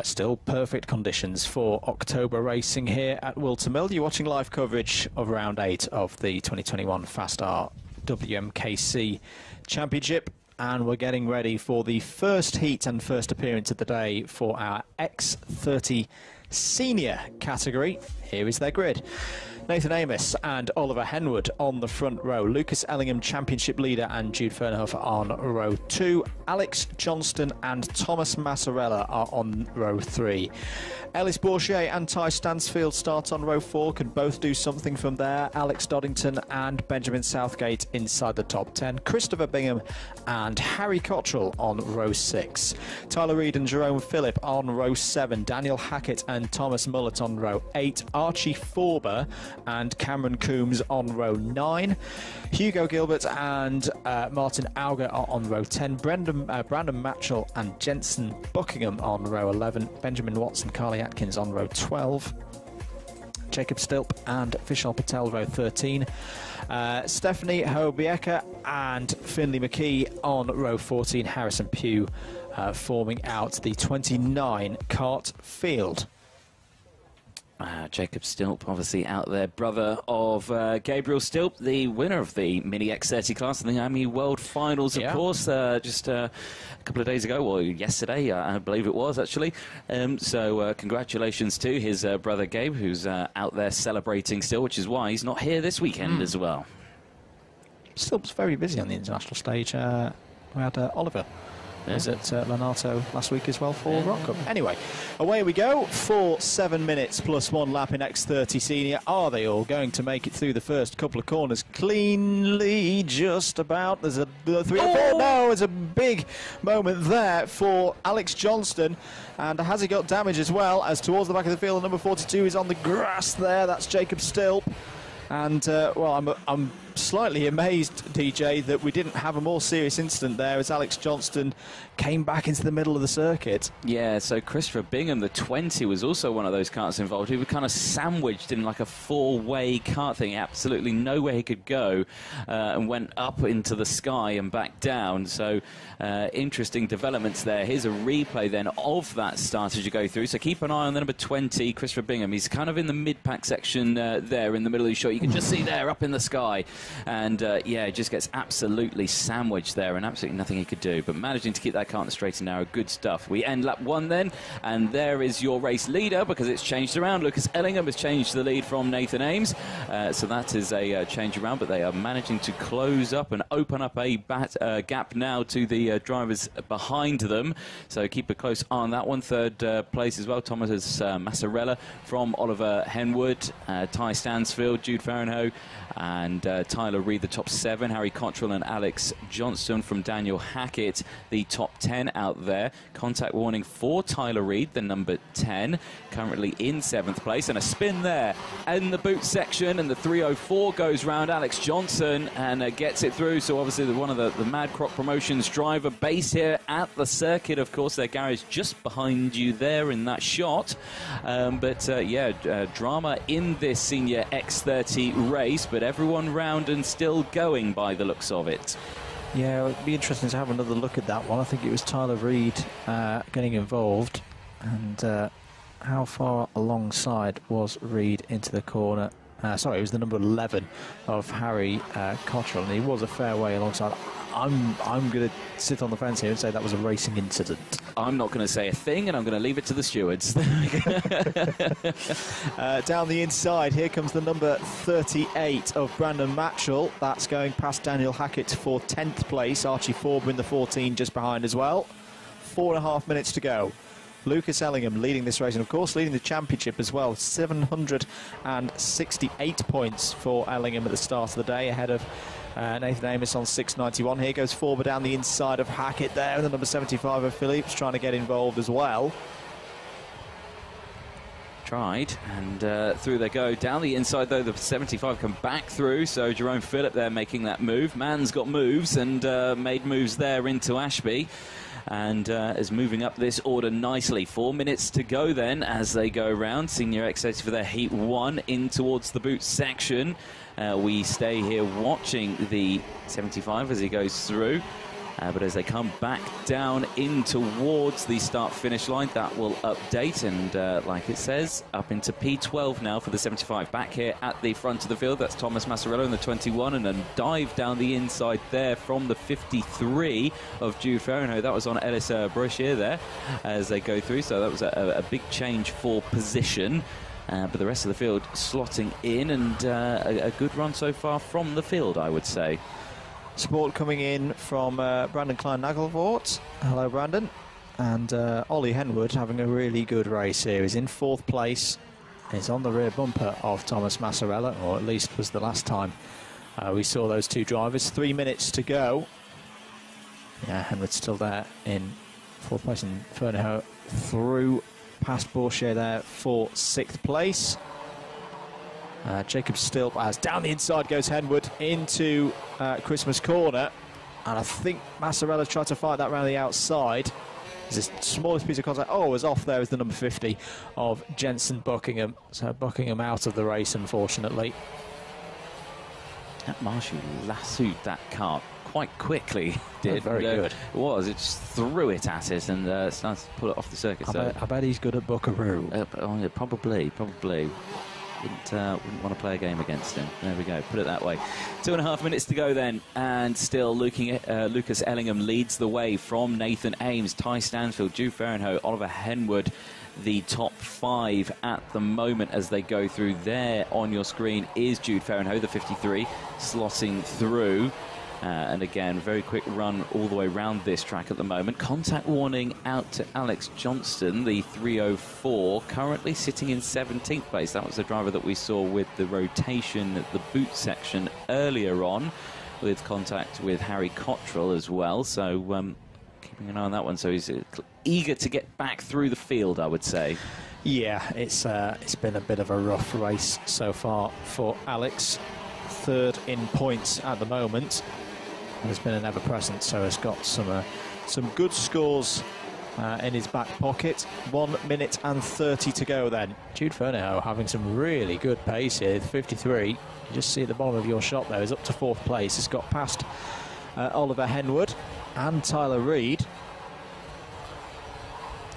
Still perfect conditions for October racing here at Wilton Mill. You're watching live coverage of round 8 of the 2021 Fast R WMKC Championship, and we're getting ready for the first heat and first appearance of the day for our X30 senior category. Here is their grid. Nathan Amos and Oliver Henwood on the front row. Lucas Ellingham, championship leader, and Jude Fernhofer on row 2. Alex Johnston and Thomas Massarella are on row 3. Ellis Bourget and Ty Stansfield start on row 4. Can both do something from there. Alex Doddington and Benjamin Southgate inside the top 10. Christopher Bingham and Harry Cottrell on row 6. Tyler Reid and Jerome Phillip on row 7. Daniel Hackett and Thomas Mullett on row 8. Archie Forber and Cameron Coombs on row 9. Hugo Gilbert and Martin Auger are on row 10. Brandon Matchell and Jensen Buckingham on row 11. Benjamin Watson, Carly Atkins on row 12. Jacob Stilp and Vishal Patel row 13. Stephanie Hobieka and Finley McKee on row 14. Harrison Pugh forming out the 29 Kart field. Jacob Stilp, obviously out there, brother of Gabriel Stilp, the winner of the Mini X30 class in the AMI World Finals, of course, just a couple of days ago, or yesterday, I believe it was, actually. So congratulations to his brother Gabe, who's out there celebrating still, which is why he's not here this weekend as well. Stilp's very busy on the international stage. We had Oliver. Was at Lenato last week as well for Rock Cup. Anyway, away we go for 7 minutes plus 1 lap in X30 Senior. Are they all going to make it through the first couple of corners cleanly? Just about. There's a 3 or 4. No, there's a big moment there for Alex Johnston. And has he got damage as well? As towards the back of the field, number 42 is on the grass there. That's Jacob Stilp. And, well, I'm slightly amazed, DJ, that we didn't have a more serious incident there as Alex Johnston came back into the middle of the circuit. Yeah, so Christopher Bingham, the 20, was also one of those karts involved. He was kind of sandwiched in like a 4-way kart thing, absolutely nowhere he could go, and went up into the sky and back down. So interesting developments there. Here's a replay then of that start as you go through. So keep an eye on the number 20, Christopher Bingham. He's kind of in the mid-pack section there in the middle of the shot. You can just see there up in the sky. And yeah, it just gets absolutely sandwiched there and absolutely nothing he could do. But managing to keep that car on the straight and narrow, good stuff. We end lap 1 then, and there is your race leader because it's changed around. Lucas Ellingham has changed the lead from Nathan Ames. So that is a change around, but they are managing to close up and open up a gap now to the drivers behind them. So keep a close eye on that one. Third place as well, Thomas Massarella from Oliver Henwood, Ty Stansfield, Jude Fernhofer, and Tyler Reid, the top 7. Harry Cottrell and Alex Johnston from Daniel Hackett, the top 10 out there. Contact warning for Tyler Reid, the number 10, currently in 7th place. And a spin there in the boot section, and the 304 goes round Alex Johnson and gets it through. So obviously one of the Mad Croc Promotions driver base here at the circuit. Of course, their garage just behind you there in that shot. Yeah, drama in this senior X30 race, but everyone round and still going by the looks of it. Yeah, it'd be interesting to have another look at that one. I think it was Tyler Reid getting involved. And how far alongside was Reid into the corner? Sorry, it was the number 11 of Harry Cottrell, and he was a fair way alongside. I'm going to sit on the fence here and say that was a racing incident. I'm not going to say a thing, and I'm going to leave it to the stewards. Down the inside, here comes the number 38 of Brandon Matchell. That's going past Daniel Hackett for 10th place. Archie Forber in the 14 just behind as well. 4.5 minutes to go. Lucas Ellingham leading this race, and of course leading the championship as well. 768 points for Ellingham at the start of the day, ahead of Nathan Amos on 691. Here goes Forber down the inside of Hackett there, and the number 75 of Phillips trying to get involved as well. Tried, and through they go. Down the inside, though, the 75 come back through, so Jerome Phillip there making that move. Mann's got moves, and made moves there into Ashby. And is moving up this order nicely. 4 minutes to go then as they go around. Senior X30 for their Heat 1 in towards the boot section. We stay here watching the 75 as he goes through. But as they come back down in towards the start-finish line, that will update. And like it says, up into P12 now for the 75. Back here at the front of the field, that's Thomas Massarello in the 21. And then dive down the inside there from the 53 of Jude Fahrenheit. That was on Ellis Brashear there as they go through. So that was a big change for position. But the rest of the field slotting in, and a good run so far from the field, I would say. Support coming in from Brandon Klein-Nagelvoort. Hello, Brandon. And Ollie Henwood having a really good race here. He's in 4th place. He's on the rear bumper of Thomas Massarello, or at least was the last time we saw those two drivers. 3 minutes to go. Yeah, Henwood's still there in 4th place, and Fernihoe through past Bourchier there for 6th place. Jacob Stilp as down the inside goes Henwood into Christmas corner, and I think Massarello tried to fight that round the outside. It's the smallest piece of contact. Oh, it was off there as the number 50 of Jensen Buckingham. So Buckingham out of the race, unfortunately. That Marshall lassoed that cart quite quickly. Did very good. It was. It just threw it at it and started to pull it off the circuit. I bet he's good at Buckaroo. Yeah, probably. Wouldn't want to play a game against him. There we go. Put it that way. 2.5 minutes to go then, and still looking at Lucas Ellingham leads the way from Nathan Ames, Ty Stansfield, Jude Fahrenheit, Oliver Henwood. The top 5 at the moment as they go through. There on your screen is Jude Fahrenheit, the 53, slotting through. And again, very quick run all the way around this track at the moment. Contact warning out to Alex Johnston, the 304, currently sitting in 17th place. That was the driver that we saw with the rotation at the boot section earlier on, with contact with Harry Cottrell as well. So keeping an eye on that one. So he's eager to get back through the field, I would say. Yeah, it's been a bit of a rough race so far for Alex. 3rd in points at the moment. There's been an ever-present, so has got some good scores in his back pocket. 1 minute and 30 to go then. Jude Fernihoe having some really good pace here. 53, you just see at the bottom of your shot there, is up to 4th place. He's got past Oliver Henwood and Tyler Reid.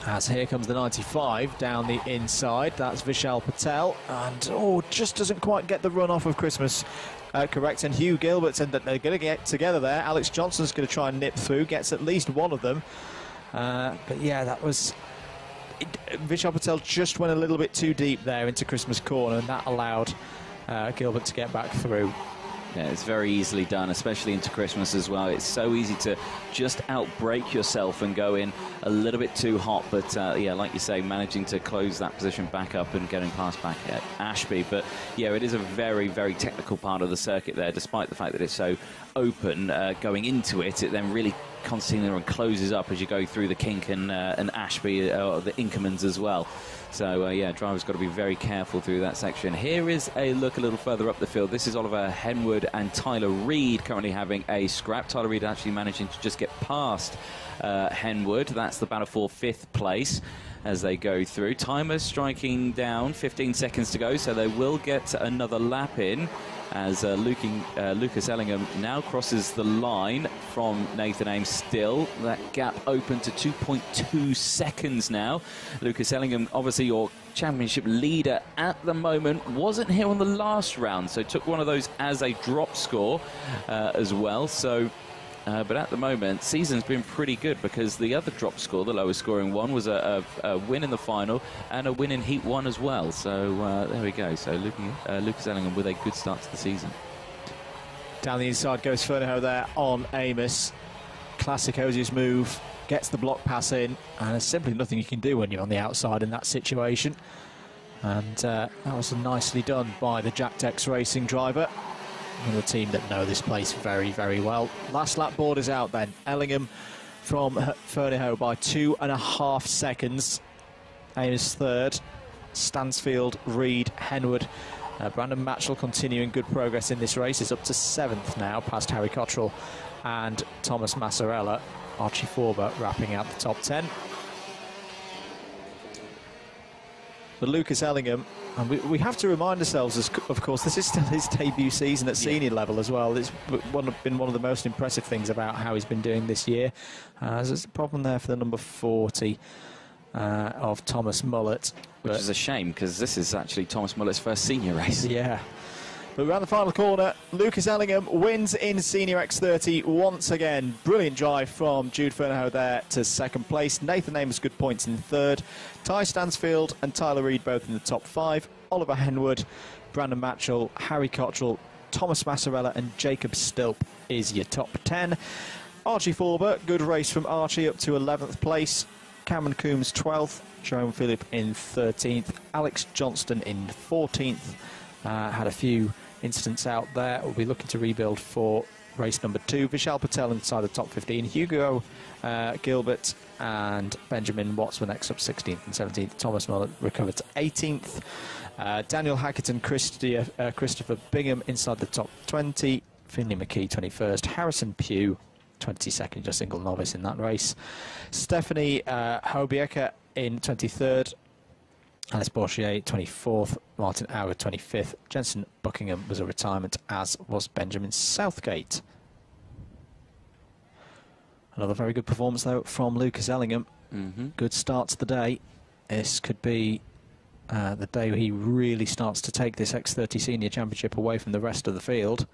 As here comes the 95 down the inside. That's Vishal Patel, and just doesn't quite get the run off of Christmas correct. And Hugh Gilbert said that they're going to get together there. Alex Johnson's going to try and nip through, gets at least one of them. But yeah, that was Vishal Patel just went a little bit too deep there into Christmas corner, and that allowed Gilbert to get back through. Yeah, it's very easily done, especially into Christmas as well. It's so easy to just outbrake yourself and go in a little bit too hot. But, yeah, like you say, managing to close that position back up and getting past back at Ashby. But, yeah, it is a very, very technical part of the circuit there, despite the fact that it's so open going into it. It then really constantly closes up as you go through the kink and Ashby, the Inkermans as well. So, yeah, drivers got to be very careful through that section. Here is a look a little further up the field. This is Oliver Henwood and Tyler Reid currently having a scrap. Tyler Reid actually managing to just get past Henwood. That's the battle for 5th place as they go through. Timer striking down, 15 seconds to go, so they will get another lap in as Lucas Ellingham now crosses the line from Nathan Ames still. That gap open to 2.2 seconds now. Lucas Ellingham, obviously your championship leader at the moment, wasn't here on the last round, so took one of those as a drop score as well. So but at the moment, season's been pretty good because the other drop score, the lowest scoring one, was a win in the final and a win in Heat 1 as well. So there we go. So Lucas Ellingham with a good start to the season. Down the inside goes Fernihoe there on Amos. Classic Osius move, gets the block pass in, and there's simply nothing you can do when you're on the outside in that situation. And that was nicely done by the Jack Tex Racing driver. Another team that know this place very, very well. Last lap board is out then. Ellingham from Fernihoe by 2.5 seconds. Amos 3rd. Stansfield, Reid, Henwood. Brandon Matchell continuing good progress in this race. Is up to 7th now, past Harry Cottrell and Thomas Massarella. Archie Forber wrapping out the top 10. But Lucas Ellingham And we have to remind ourselves, of course, this is still his debut season at senior level as well. It's been one of the most impressive things about how he's been doing this year. There's a problem there for the number 40 of Thomas Mullett. Which is a shame, because this is actually Thomas Mullett's first senior race. Yeah. But around the final corner, Lucas Ellingham wins in Senior X30 once again. Brilliant drive from Jude Fernahoe there to second place. Nathan Ames good points in third. Ty Stansfield and Tyler Reid both in the top 5. Oliver Henwood, Brandon Matchell, Harry Cottrell, Thomas Massarella and Jacob Stilp is your top 10. Archie Forber, good race from Archie up to 11th place. Cameron Coombs 12th. Jerome Phillip in 13th. Alex Johnston in 14th. Had a few incidents out there. We'll be looking to rebuild for race number 2. Vishal Patel inside the top 15. Hugo Gilbert and Benjamin Watts were next up 16th and 17th. Thomas Mullett recovered to 18th. Daniel Hackett and Christopher Bingham inside the top 20. Finley McKee 21st. Harrison Pugh 22nd, just single novice in that race. Stephanie Hobiecker in 23rd. Alice Borchier 24th, Martin Auer 25th, Jensen Buckingham was a retirement, as was Benjamin Southgate. Another very good performance though from Lucas Ellingham. Good start to the day. This could be the day he really starts to take this X30 Senior Championship away from the rest of the field.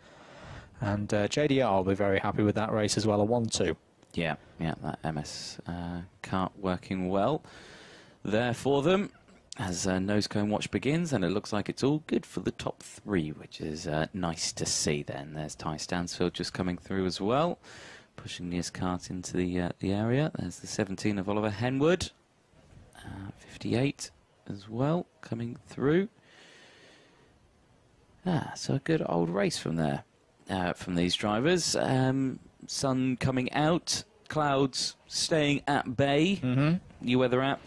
And JDR will be very happy with that race as well, a 1-2. Yeah, that MS Kart working well there for them. As nose cone watch begins, and it looks like it's all good for the top 3, which is nice to see then. There's Ty Stansfield just coming through as well, pushing his cart into the area. There's the 17 of Oliver Henwood, 58 as well, coming through. So a good old race from there, from these drivers. Sun coming out, clouds staying at bay. New weather app.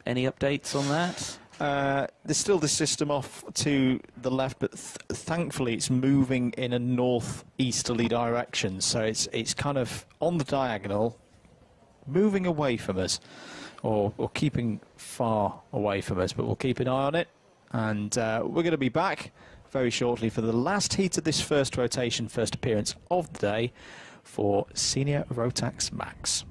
Any updates on that? There's still the system off to the left, but thankfully it's moving in a north-easterly direction, so it's kind of on the diagonal, moving away from us, or keeping far away from us, but we'll keep an eye on it. And we're going to be back very shortly for the last heat of this first rotation, first appearance of the day for Senior Rotax Max.